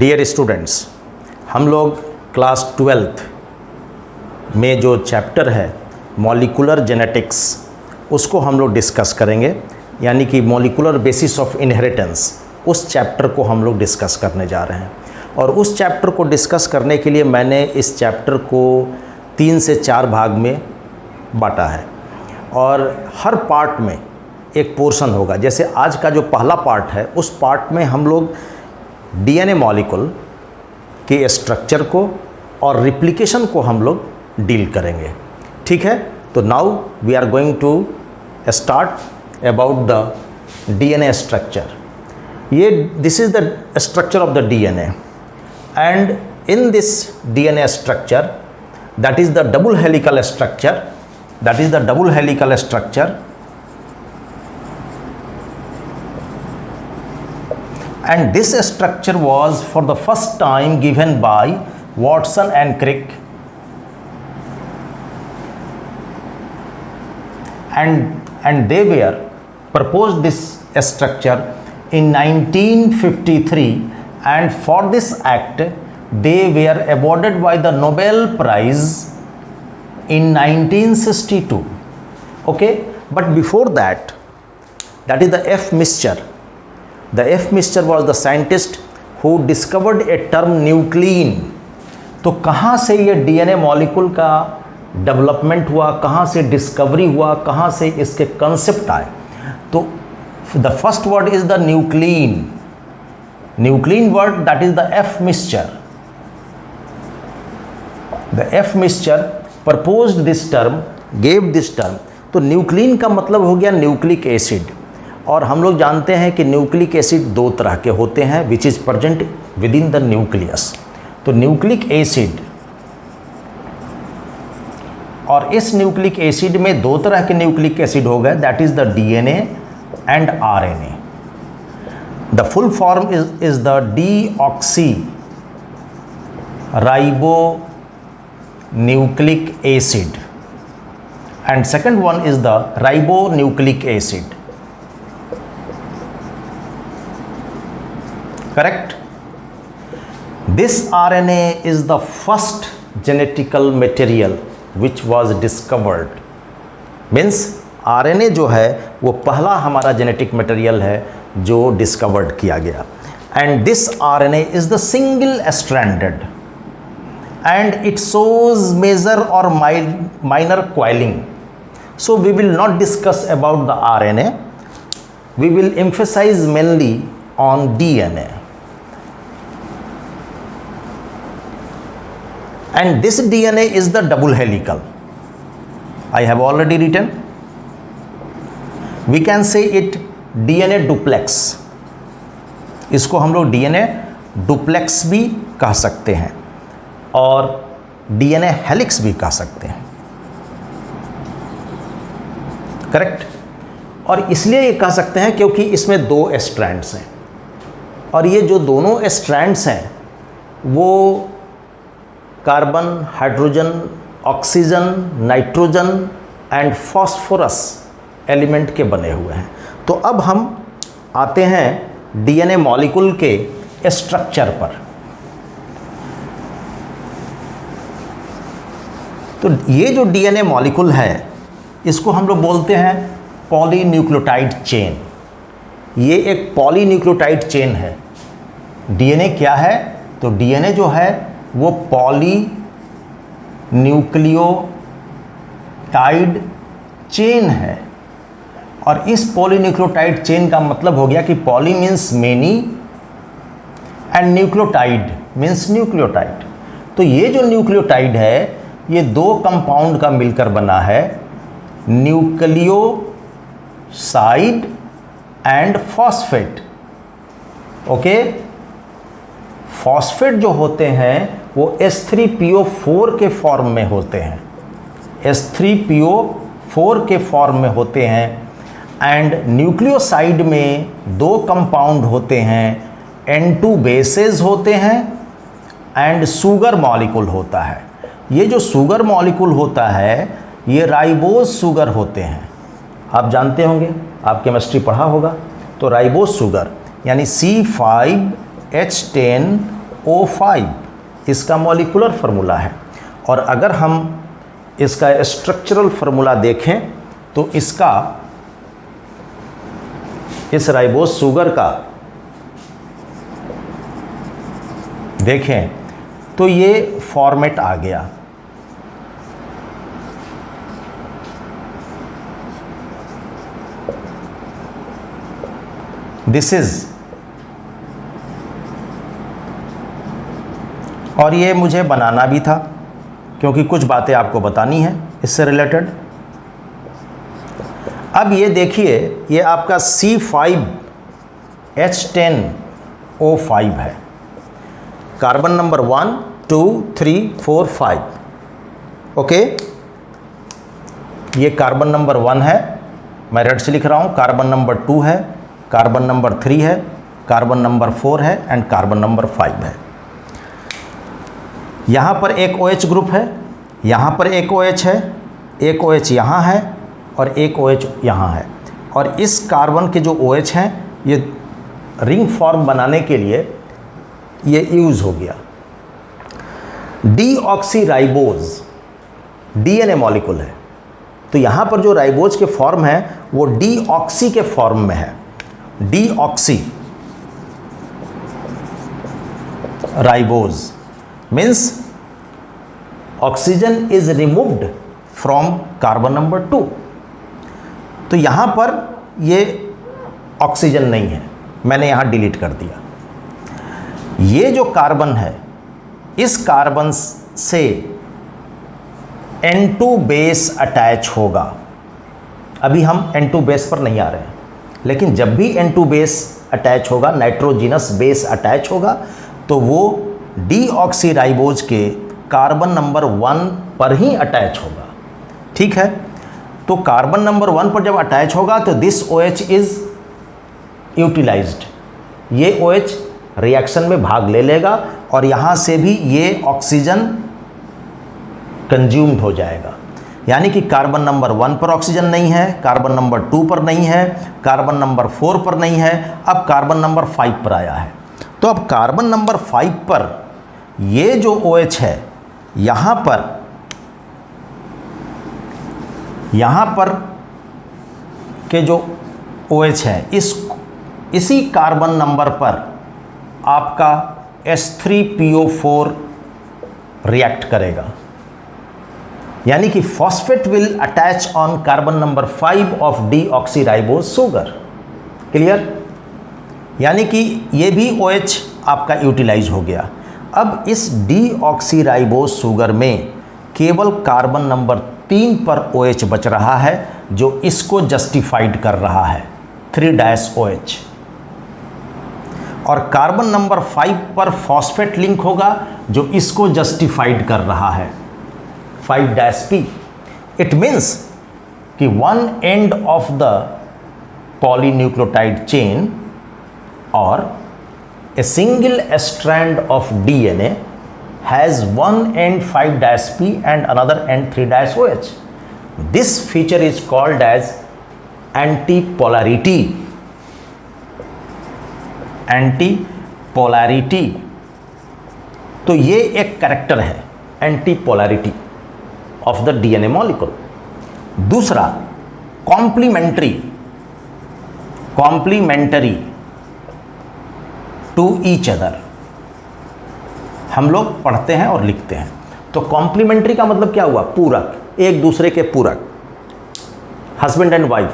Dear students, हम लोग class 12th में जो चैप्टर है मॉलिक्यूलर जेनेटिक्स उसको हम लोग डिस्कस करेंगे, यानी कि मॉलिक्यूलर बेसिस ऑफ इनहेरिटेंस, उस चैप्टर को हम लोग डिस्कस करने जा रहे हैं। और उस चैप्टर को डिस्कस करने के लिए मैंने इस चैप्टर को 3 से 4 भाग में बांटा है और हर पार्ट में एक पोर्शन होगा। जैसे आज का जो पहला पार्ट है उस पार्ट में हम लोग डीएनए मॉलिक्यूल के स्ट्रक्चर को और रिप्लिकेशन को हम लोग डील करेंगे, ठीक है। तो now we are going to start about the DNA structure. ये this is the structure of the DNA and in this DNA structure that is the double helical structure, and this structure was for the first time given by Watson and Crick, and they were proposed this structure in 1953, and for this act they were awarded by the Nobel Prize in 1962. Okay, but before that is the F. Mischer. The F. Mischer was the scientist who discovered a term nuclein. तो कहाँ से ये DNA molecule का development हुआ, कहाँ से discovery हुआ, कहाँ से इसके कंसेप्ट आए? तो the first word is the nuclein word, that is the F. Mischer. The F. Mischer proposed this term, gave this term. तो न्यूक्लिन का मतलब हो गया न्यूक्लिक एसिड, और हम लोग जानते हैं कि न्यूक्लिक एसिड 2 तरह के होते हैं which is present with in the nucleus. तो न्यूक्लिक एसिड, और इस न्यूक्लिक एसिड में 2 तरह के न्यूक्लिक एसिड हो गए, that is the DNA and RNA. The full form is the deoxy ribo nucleic acid, and second one is the ribonucleic acid. Correct? This RNA is the first genetical material which was discovered. Means RNA जो है वो पहला हमारा genetic material है जो discovered किया गया, and this RNA is the single stranded and it shows major or minor coiling. So we will not discuss about the RNA, we will emphasize mainly on DNA. And this DNA is the double helical. I have already written. We can say it DNA duplex. इसको हम लोग DNA duplex भी कह सकते हैं और DNA helix भी कह सकते हैं, करेक्ट। और इसलिए ये कह सकते हैं क्योंकि इसमें 2 स्ट्रैंड्स हैं, और ये जो दोनों स्ट्रैंड्स हैं वो carbon, hydrogen, oxygen, nitrogen and phosphorus element के बने हुए हैं। तो अब हम आते हैं डीएनए मॉलिक्यूल के स्ट्रक्चर पर। तो ये जो डीएनए मॉलिक्यूल है इसको हम लोग बोलते हैं पॉलीन्यूक्लियोटाइड चेन। ये एक पॉलीन्यूक्लियोटाइड चेन है। डीएनए क्या है? तो डीएनए जो है वो पॉलीन्यूक्लियोटाइड चेन है, और इस पॉलीन्यूक्लियोटाइड चेन का मतलब हो गया कि poly means many and nucleotide means nucleotide. तो ये जो न्यूक्लियोटाइड है ये 2 कंपाउंड का मिलकर बना है, nucleoside and phosphate. Okay, phosphate जो होते हैं वो H3PO4 के फॉर्म में होते हैं, H3PO4 के फॉर्म में होते हैं, एंड न्यूक्लियोसाइड में 2 कंपाउंड होते हैं, N2 बेसेस होते हैं एंड शुगर मॉलिक्यूल होता है। ये जो शुगर मॉलिक्यूल होता है ये राइबोज शुगर होते हैं। आप जानते होंगे, आप केमिस्ट्री पढ़ा होगा। तो राइबोज शुगर यानी C5H10 O5 इसका मॉलिक्यूलर फार्मूला है। और अगर हम इसका स्ट्रक्चरल फार्मूला देखें तो इसका, इस राइबोज शुगर का देखें तो ये फॉर्मेट आ गया। दिस इज, और ये मुझे बनाना भी था क्योंकि कुछ बातें आपको बतानी है इससे रिलेटेड। अब ये देखिए, ये आपका C5H10O5 है, कार्बन नंबर 1 2 3 4 5। ओके, ये कार्बन नंबर 1 है, मैं रेड से लिख रहा हूँ। कार्बन नंबर 2 है, कार्बन नंबर 3 है, कार्बन नंबर 4 है एंड कार्बन नंबर 5 है। यहाँ पर एक OH ग्रुप है, यहाँ पर एक OH है, एक OH यहाँ है और एक OH यहाँ है। और इस कार्बन के जो OH हैं ये रिंग फॉर्म बनाने के लिए ये यूज़ हो गया। डीऑक्सीराइबोज DNA मॉलिक्यूल है, तो यहाँ पर जो राइबोज के फॉर्म है वो डीऑक्सी के फॉर्म में है। Deoxy ribose means oxygen is removed from carbon number 2। तो यहाँ पर ये ऑक्सीजन नहीं है, मैंने यहाँ डिलीट कर दिया। ये जो कार्बन है, इस कार्बन से N2 बेस अटैच होगा। अभी हम N2 बेस पर नहीं आ रहे हैं, लेकिन जब भी N2 बेस अटैच होगा, नाइट्रोजिनस बेस अटैच होगा, तो वो डीऑक्सीराइबोज के कार्बन नंबर 1 पर ही अटैच होगा। ठीक है, तो कार्बन नंबर 1 पर जब अटैच होगा तो दिस OH इज यूटिलाइज्ड। ये OH रिएक्शन में भाग ले लेगा और यहाँ से भी ये ऑक्सीजन कंज्यूम्ड हो जाएगा। यानी कि कार्बन नंबर 1 पर ऑक्सीजन नहीं है, कार्बन नंबर 2 पर नहीं है, कार्बन नंबर 4 पर नहीं है, अब कार्बन नंबर 5 पर आया है। तो अब कार्बन नंबर 5 पर ये जो OH है, यहाँ पर के जो OH है, इसी कार्बन नंबर पर आपका H3PO4 रिएक्ट करेगा। यानी कि phosphate will attach on carbon number 5 of deoxyribose sugar. Clear? यानी कि ये भी OH आपका यूटिलाइज हो गया। अब इस डीऑक्सीराइबोज शुगर में केवल कार्बन नंबर 3 पर OH बच रहा है, जो इसको जस्टिफाइड कर रहा है, 3-OH। और कार्बन नंबर 5 पर फॉस्फेट लिंक होगा जो इसको जस्टिफाइड कर रहा है, 5-P। इट मीन्स कि one end of the polynucleotide chain और a single strand of DNA has one end 5-P and another end 3-OH. This feature is called as antipolarity. एंटीपोलैरिटी, तो ये एक कैरेक्टर है एंटीपोलैरिटी ऑफ द डीएनए मॉलिक्यूल। दूसरा complementary to each other, हम लोग पढ़ते हैं और लिखते हैं। तो कॉम्प्लीमेंट्री का मतलब क्या हुआ? पूरक, एक दूसरे के पूरक। Husband and wife,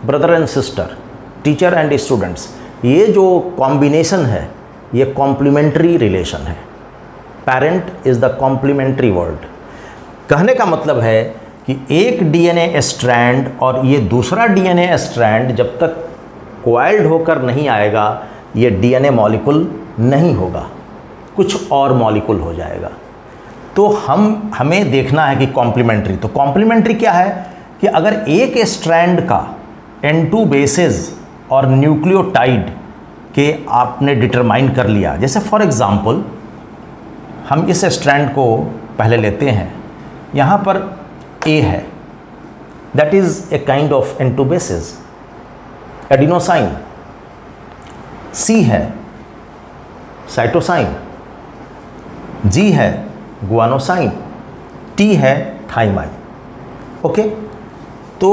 brother and sister, teacher and students, ये जो कॉम्बिनेशन है ये कॉम्प्लीमेंट्री रिलेशन है। Parent is the complementary word. कहने का मतलब है कि एक डीएनए स्ट्रैंड और ये दूसरा डीएनए स्ट्रैंड जब तक कोइल्ड होकर नहीं आएगा, ये डीएनए मॉलिक्यूल नहीं होगा, कुछ और मॉलिक्यूल हो जाएगा। तो हमें देखना है कि कॉम्प्लीमेंट्री, तो कॉम्प्लीमेंट्री क्या है कि अगर एक स्ट्रैंड का N2 बेसेस और न्यूक्लियोटाइड के आपने डिटरमाइन कर लिया, जैसे फॉर एग्जांपल हम इस स्ट्रैंड को पहले लेते हैं, यहाँ पर A है, that is a kind of N2 basis, adenosine. C है साइटोसाइन, G है गुआनोसाइन, T है थाइमाइन। ओके, तो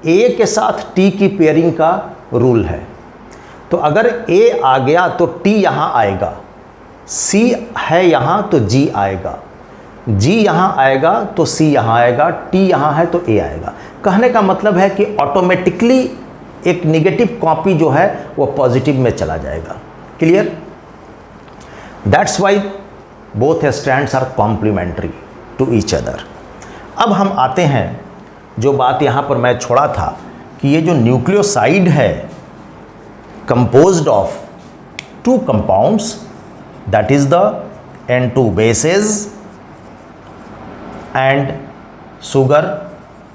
A के साथ T की पेयरिंग का रूल है। तो अगर A आ गया तो T यहाँ आएगा, C है यहाँ तो G आएगा, G यहाँ आएगा तो C यहाँ आएगा, T यहाँ है तो A आएगा। कहने का मतलब है कि ऑटोमेटिकली एक निगेटिव कॉपी जो है वो पॉजिटिव में चला जाएगा। Clear? That's why both strands are complementary to each other. अब हम आते हैं, जो बात यहाँ पर मैं छोड़ा था कि ये जो न्यूक्लियोसाइड है composed of two compounds, that is the N2 bases and sugar,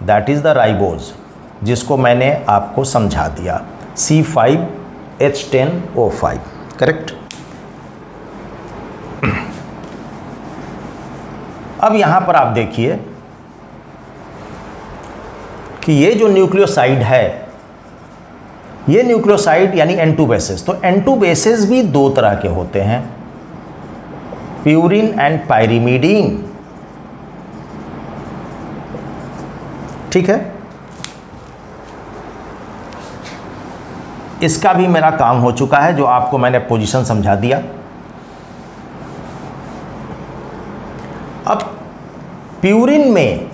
that is the ribose, जिसको मैंने आपको समझा दिया, C5H10O5। करेक्ट? अब यहाँ पर आप देखिए कि ये जो न्यूक्लियोसाइड है, ये न्यूक्लियोसाइड यानी N2 बेसेस, तो N2 बेसेस भी दो तरह के होते हैं, प्यूरिन एंड पायरिमिडीन। ठीक है, इसका भी मेरा काम हो चुका है, जो आपको मैंने पोजीशन समझा दिया। अब प्यूरिन में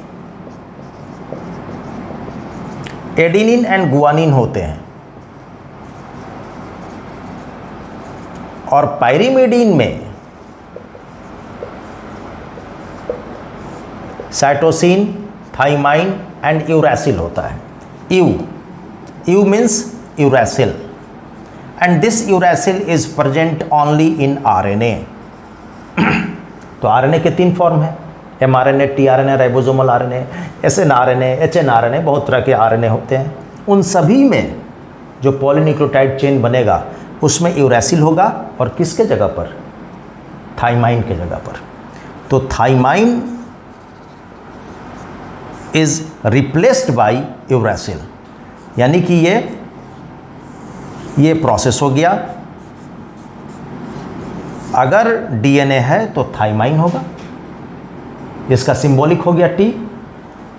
एडेनिन एंड गुआनिन होते हैं और पायरिमिडीन में साइटोसिन, थाइमाइन एंड यूरैसिल होता है। You means uracil, and this uracil is present only in RNA. तो आरएनए के तीन फॉर्म है, mRNA, tRNA, ribosomal RNA, snRNA, hnRNA, बहुत तरह के आरएनए होते हैं। उन सभी में जो पॉलीन्यूक्लियोटाइड चेन बनेगा उसमें यूरैसिल होगा, और किसके जगह पर? थाइमाइन के जगह पर। तो thymine is replaced by uracil, यानी कि ये प्रोसेस हो गया। अगर डीएनए है तो थाइमाइन होगा, इसका सिंबॉलिक हो गया T,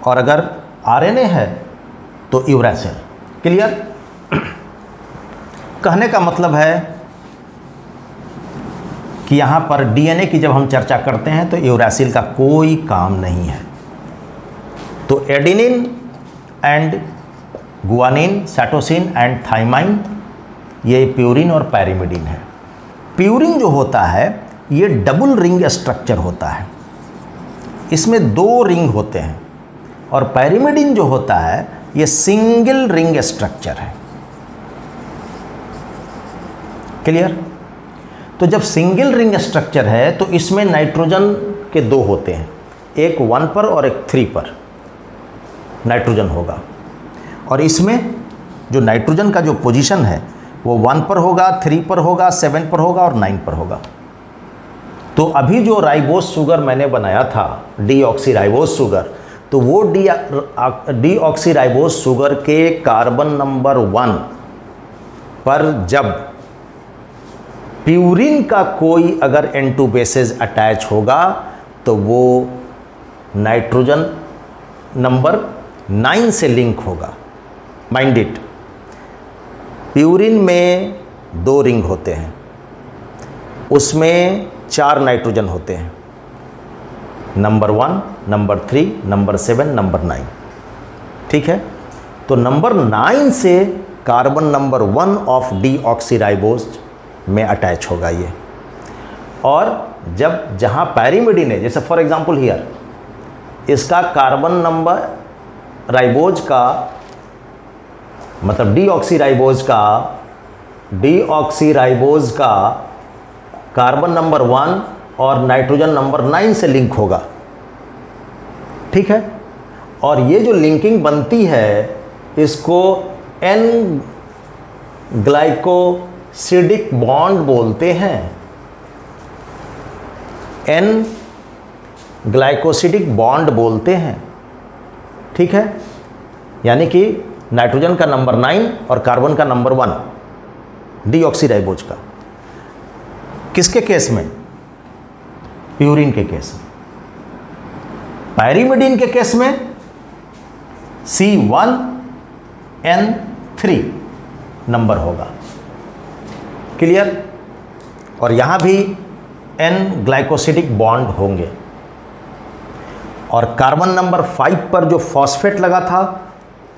और अगर आरएनए है तो यूरैसिल। क्लियर? कहने का मतलब है कि यहाँ पर डीएनए की जब हम चर्चा करते हैं तो यूरैसिल का कोई काम नहीं है। तो adenine and guanine, cytosine and thymine, ये प्यूरिन और पायरिमिडीन है। प्यूरिन जो होता है ये डबल रिंग स्ट्रक्चर होता है, इसमें दो रिंग होते हैं, और पायरिमिडीन जो होता है ये सिंगल रिंग स्ट्रक्चर है। क्लियर? तो जब सिंगल रिंग स्ट्रक्चर है तो इसमें नाइट्रोजन के दो होते हैं, एक 1 पर और एक 3 पर नाइट्रोजन होगा, और इसमें जो नाइट्रोजन का जो पोजीशन है वो 1 पर होगा, 3 पर होगा, 7 पर होगा और 9 पर होगा। तो अभी जो राइबोज शुगर मैंने बनाया था, डीऑक्सीराइबोज शुगर, तो वो डीऑक्सीराइबोज शुगर के कार्बन नंबर 1 पर जब प्यूरिन का कोई अगर N2 बेसेस अटैच होगा तो वो नाइट्रोजन नंबर 9 से लिंक होगा। माइंड इट, प्यूरिन में 2 रिंग होते हैं, उसमें 4 नाइट्रोजन होते हैं, नंबर 1, नंबर 3, नंबर 7, नंबर 9। ठीक है? तो नंबर 9 से कार्बन नंबर 1 ऑफ डीऑक्सीराइबोज में अटैच होगा ये, और जब जहाँ पायरिमिडीन है, जैसे फॉर एग्जांपल हियर, इसका कार्बन नंबर राइबोज का मतलब डीऑक्सीराइबोज का कार्बन नंबर 1 और नाइट्रोजन नंबर 9 से लिंक होगा। ठीक है? और ये जो लिंकिंग बनती है इसको एन ग्लाइकोसिडिक बॉन्ड बोलते हैं। एन ग्लाइकोसिडिक बॉन्ड बोलते हैं। ठीक है? यानी कि नाइट्रोजन का नंबर 9 और कार्बन का नंबर 1 डीऑक्सीराइबोज का। किसके केस में? प्यूरिन के केस में। पायरिमिडीन के केस में C1N3 नंबर होगा। क्लियर? और यहां भी N ग्लाइकोसिडिक बॉन्ड होंगे। और कार्बन नंबर 5 पर जो फॉस्फेट लगा था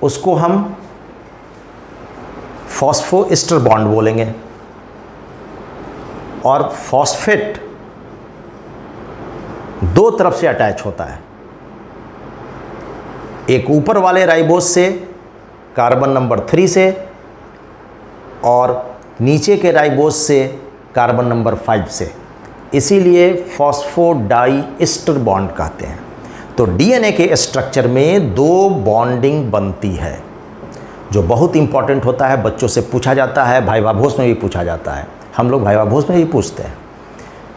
उसको हम फॉस्फोएस्टर बॉन्ड बोलेंगे। और फॉस्फेट दो तरफ से अटैच होता है, एक ऊपर वाले राइबोस से कार्बन नंबर 3 से और नीचे के राइबोस से कार्बन नंबर 5 से, इसीलिए फॉस्फोडाइएस्टर बॉन्ड कहते हैं। तो डीएनए के स्ट्रक्चर में दो बॉन्डिंग बनती है, जो बहुत इंपॉर्टेंट होता है। बच्चों से पूछा जाता है, वाइवा भोज में भी पूछा जाता है, हम लोग वाइवा भोज में भी पूछते हैं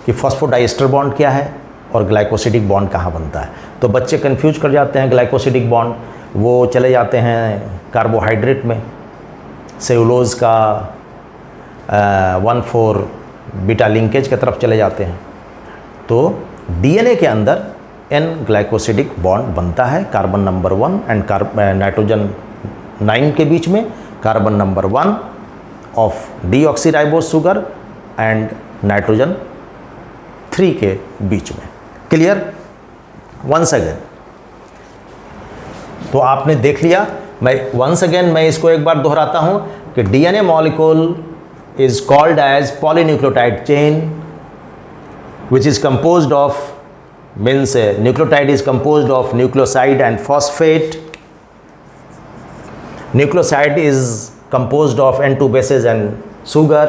कि फॉस्फोडाइएस्टर बॉन्ड क्या है और ग्लाइकोसिडिक बॉन्ड कहाँ बनता है। तो बच्चे कंफ्यूज कर जाते हैं। ग्लाइकोसिडिक बॉन्ड वो चले जाते हैं कार्बोहाइड्रेट में, सेलुलोज का 1,4 बीटा लिंकेज की तरफ चले जाते हैं। तो डीएनए के अंदर N ग्लाइकोसिडिक बॉन्ड बनता है कार्बन नंबर 1 एंड नाइट्रोजन 9 के बीच में, carbon number 1 of deoxyribose sugar and nitrogen 3 के बीच में। क्लियर? वंस अगेन, तो आपने देख लिया। मैं वंस अगेन मैं इसको एक बार दोहराता हूं कि DNA molecule is called as polynucleotide chain, which is composed of, means nucleotide is composed of nucleoside and phosphate. Nucleoside is composed of N2 bases and sugar.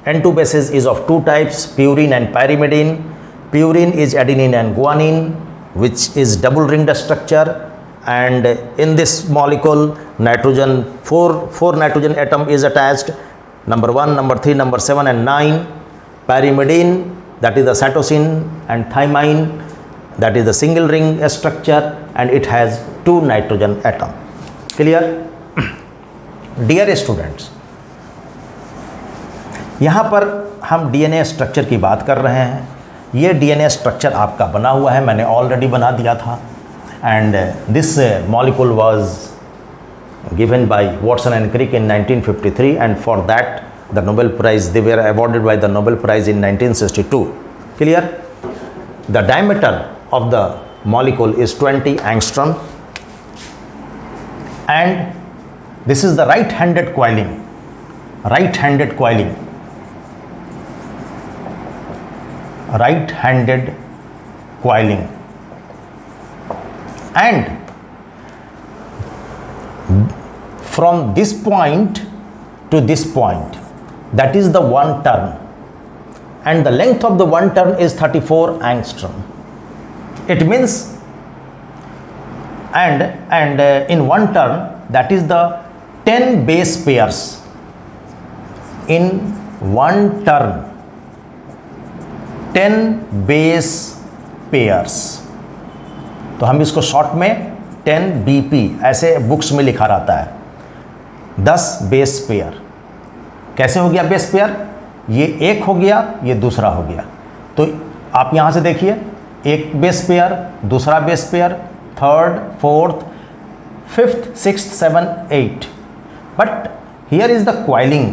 N2 bases is of two types, purine and pyrimidine. Purine is adenine and guanine, which is double ringed structure, and in this molecule nitrogen, four nitrogen atom is attached, number 1, number 3, number 7 and 9. Pyrimidine, that is the cytosine, and thymine, that is the single ring structure, and it has 2 nitrogen atom. Clear? Dear students, यहाँ पर हम DNA structure की बात कर रहे हैं। ये DNA structure आपका बना हुआ है, मैंने ऑलरेडी बना दिया था। And this molecule was given by Watson and Crick in 1953, and for that the Nobel Prize, they were awarded by the Nobel Prize in 1962. Clear? The diameter of the molecule is 20 angstrom, and this is the right-handed coiling. Right-handed coiling. Right-handed coiling. And from this point to this point, that is the one turn, and the length of the one turn is 34 angstrom. It means, and in one turn, that is the 10 base pairs. In one turn, 10 base pairs. तो हम इसको short में 10 BP ऐसे books में लिखा रहता है। 10 base pair. कैसे हो गया बेस पेयर? ये एक हो गया, ये दूसरा हो गया। तो आप यहाँ से देखिए, एक बेस पेयर, दूसरा base pair, third, fourth, fifth, sixth, 7, 8। But here is the coiling,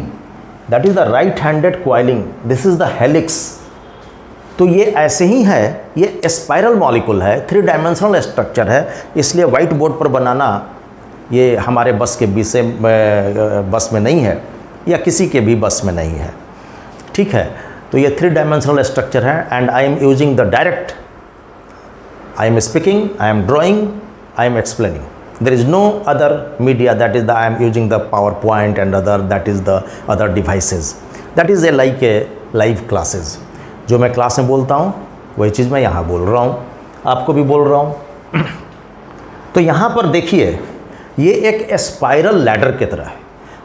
that is the right handed coiling, this is the helix. तो ये ऐसे ही है, ये स्पाइरल मॉलिक्यूल है, 3 डायमेंशनल स्ट्रक्चर है, इसलिए वाइट बोर्ड पर बनाना ये हमारे बस के बस में नहीं है, या किसी के भी बस में नहीं है। ठीक है? तो ये 3 डायमेंशनल स्ट्रक्चर है, and I am using the direct, I am speaking, I am drawing, I am explaining. There is no other media, that is the I am using the PowerPoint and other, that is the other devices. That is like a live classes. जो मैं class में बोलता हूँ वही चीज़ मैं यहाँ बोल रहा हूँ, आपको भी बोल रहा हूँ. तो यहाँ पर देखिए, ये एक स्पाइरल लैडर की तरह है.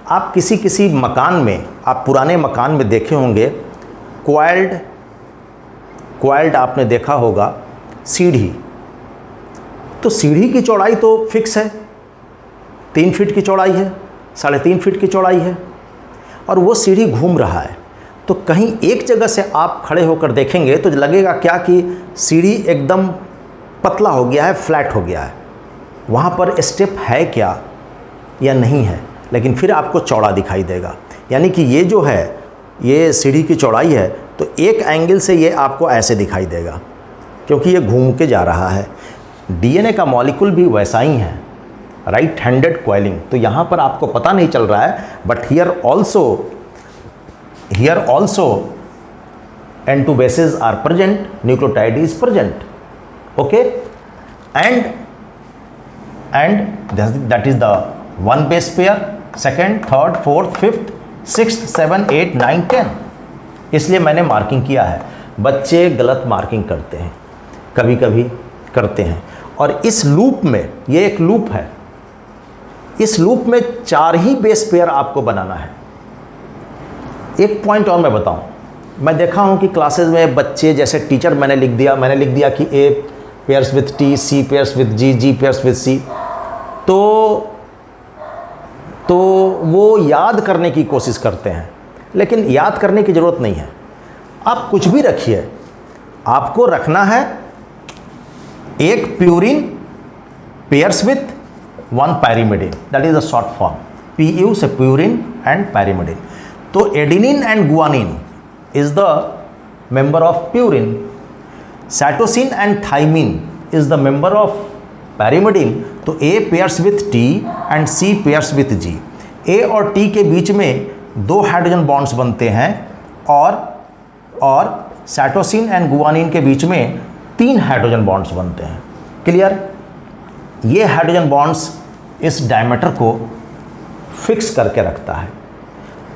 आप किसी मकान में, आप पुराने मकान में देखे होंगे, क्वाइल्ड आपने देखा होगा सीढ़ी. तो सीढ़ी की चौड़ाई तो फिक्स है, 3 फीट की चौड़ाई है, 3.5 फीट की चौड़ाई है, और वो सीढ़ी घूम रहा है. तो तो कहीं एक जगह से आप खड़े होकर देखेंगे तो लगेगा क्या कि सीढ़ी एकदम पतला हो गया है, फ्लैट हो गया है, वहाँ पर स्टेप है क्या या नहीं है, लेकिन फिर आपको चौड़ा दिखाई देगा। यानी कि ये जो है ये सीढ़ी की चौड़ाई है, तो एक एंगल से ये आपको ऐसे दिखाई देगा क्योंकि ये घूम के जा रहा है। डीएनए का मॉलिक्यूल भी वैसा ही है, राइट हैंडेड कॉइलिंग। तो यहाँ पर आपको पता नहीं चल रहा है, but here also N2 bases are present, nucleotide is present, okay, and that is the one base pair, second, third, fourth, fifth, sixth, 7, 8, 9, 10। इसलिए मैंने मार्किंग किया है। बच्चे गलत मार्किंग करते हैं, कभी कभी करते हैं। और इस लूप में, ये एक लूप है, इस लूप में 4 ही बेस पेयर आपको बनाना है। एक पॉइंट और मैं बताऊं, मैं देखा हूं कि क्लासेस में बच्चे, जैसे टीचर मैंने लिख दिया कि A pairs with T, C pairs with G, G pairs with C, तो वो याद करने की कोशिश करते हैं, लेकिन याद करने की ज़रूरत नहीं है। आप कुछ भी रखिए, आपको रखना है एक purine pairs with 1 pyrimidine, that is the short form, PU से प्यूरिन एंड पैरिमिडिन। तो adenine and guanine is the member of purine, cytosine and thymine is the member of pyrimidine. तो A pairs with T and C pairs with G। A और T के बीच में 2 hydrogen bonds बनते हैं और cytosine and guanine के बीच में 3 hydrogen bonds बनते हैं। क्लियर? ये हाइड्रोजन बॉन्ड्स इस डायमीटर को फिक्स करके रखता है।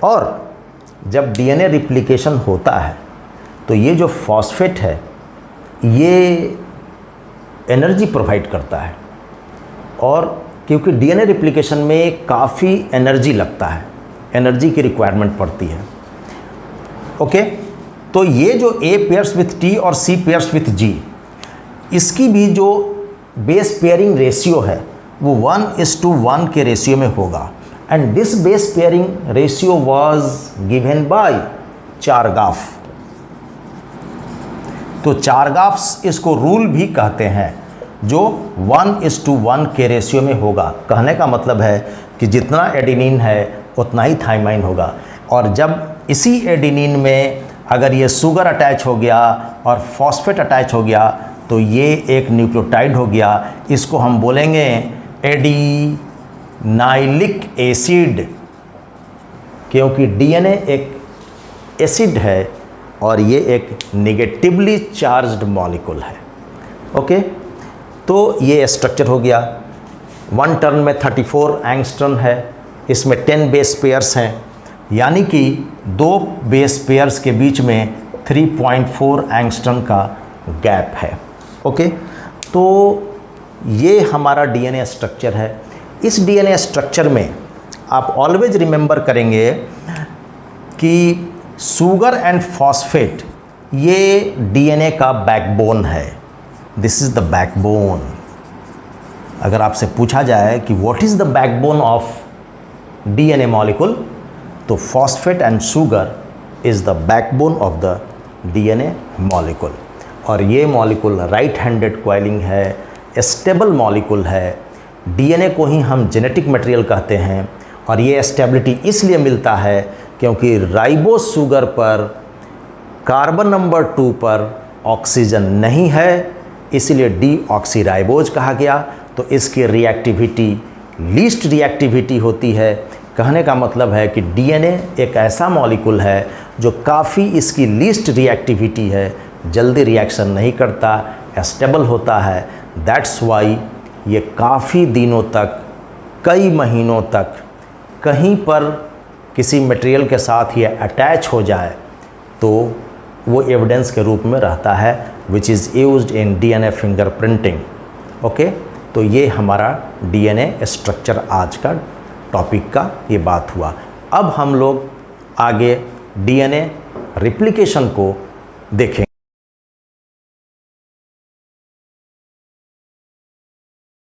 और जब डीएनए रिप्लिकेशन होता है तो ये जो फॉस्फेट है ये एनर्जी प्रोवाइड करता है, और क्योंकि डीएनए रिप्लिकेशन में काफ़ी एनर्जी लगता है, एनर्जी की रिक्वायरमेंट पड़ती है। ओके, तो ये जो A पेयर्स विथ T और C पेयर्स विथ G, इसकी भी जो बेस पेयरिंग रेशियो है वो 1:1 के रेशियो में होगा। And this base pairing ratio was given by चारगाफ। तो चारगाफ्स इसको रूल भी कहते हैं, जो 1:1 के रेशियो में होगा। कहने का मतलब है कि जितना एडिनिन है उतना ही थाइमाइन होगा। और जब इसी एडिनिन में अगर ये शुगर अटैच हो गया और फॉस्फेट अटैच हो गया तो ये एक न्यूक्लियोटाइड हो गया। इसको हम बोलेंगे एडिनाइलिक एसिड, क्योंकि डीएनए एक एसिड है और ये एक नेगेटिवली चार्ज्ड मॉलिक्यूल है। ओके, तो ये स्ट्रक्चर हो गया। 1 टर्न में 34 एंगस्ट्रॉम है, इसमें 10 बेस पेयर्स हैं, यानी कि 2 बेस पेयर्स के बीच में 3.4 एंगस्ट्रॉम का गैप है। ओके, तो ये हमारा डीएनए स्ट्रक्चर है। इस डीएनए स्ट्रक्चर में आप ऑलवेज रिमेंबर करेंगे कि शुगर एंड फॉस्फेट ये डीएनए का बैकबोन है। This is the backbone. अगर आपसे पूछा जाए कि what is the backbone of DNA molecule, तो phosphate and sugar is the backbone of the DNA molecule. और ये मॉलिक्यूल राइट हैंडेड कॉइलिंग है, स्टेबल मॉलिक्यूल है। डीएनए को ही हम जेनेटिक मटेरियल कहते हैं, और ये स्टेबिलिटी इसलिए मिलता है क्योंकि राइबोस शुगर पर कार्बन नंबर 2 पर ऑक्सीजन नहीं है, इसलिए डीऑक्सीराइबोज कहा गया। तो इसकी रिएक्टिविटी लीस्ट रिएक्टिविटी होती है। कहने का मतलब है कि डीएनए एक ऐसा मॉलिक्यूल है जो काफ़ी इसकी लीस्ट रिएक्टिविटी है, जल्दी रिएक्शन नहीं करता, स्टेबल होता है। दैट्स वाई ये काफ़ी दिनों तक, कई महीनों तक कहीं पर किसी मटेरियल के साथ ये अटैच हो जाए तो वो एविडेंस के रूप में रहता है, which is used in DNA fingerprinting. Okay, तो ये हमारा डीएनए स्ट्रक्चर आज का टॉपिक का ये बात हुआ। अब हम लोग आगे डीएनए रिप्लिकेशन को देखेंगे।